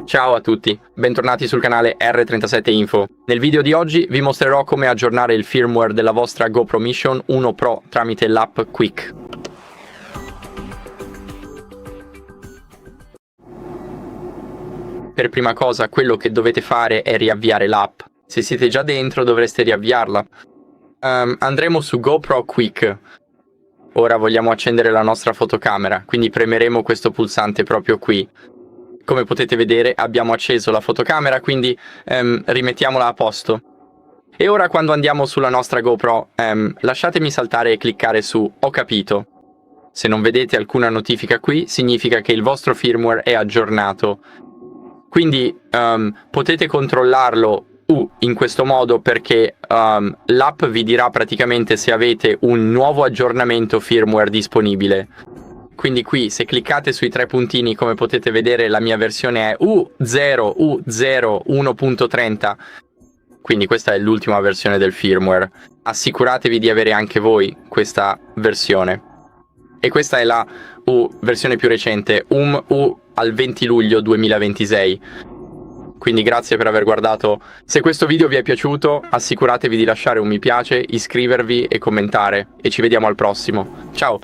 Ciao a tutti, bentornati sul canale R37 Info. Nel video di oggi vi mostrerò come aggiornare il firmware della vostra GoPro Mission 1 Pro tramite l'app Quik. Per prima cosa, quello che dovete fare è riavviare l'app. Se siete già dentro dovreste riavviarla. Andremo su GoPro Quik. Ora vogliamo accendere la nostra fotocamera, quindi premeremo questo pulsante proprio qui. Come potete vedere abbiamo acceso la fotocamera, quindi rimettiamola a posto. E ora quando andiamo sulla nostra GoPro, lasciatemi saltare e cliccare su Ho capito. Se non vedete alcuna notifica qui, significa che il vostro firmware è aggiornato. Quindi potete controllarlo in questo modo perché l'app vi dirà praticamente se avete un nuovo aggiornamento firmware disponibile. Quindi qui se cliccate sui tre puntini, come potete vedere la mia versione è U0 1.30, quindi questa è l'ultima versione del firmware. Assicuratevi di avere anche voi questa versione. E questa è la versione più recente, U al 20 luglio 2026. Quindi grazie per aver guardato. Se questo video vi è piaciuto, assicuratevi di lasciare un mi piace, iscrivervi e commentare. E ci vediamo al prossimo. Ciao!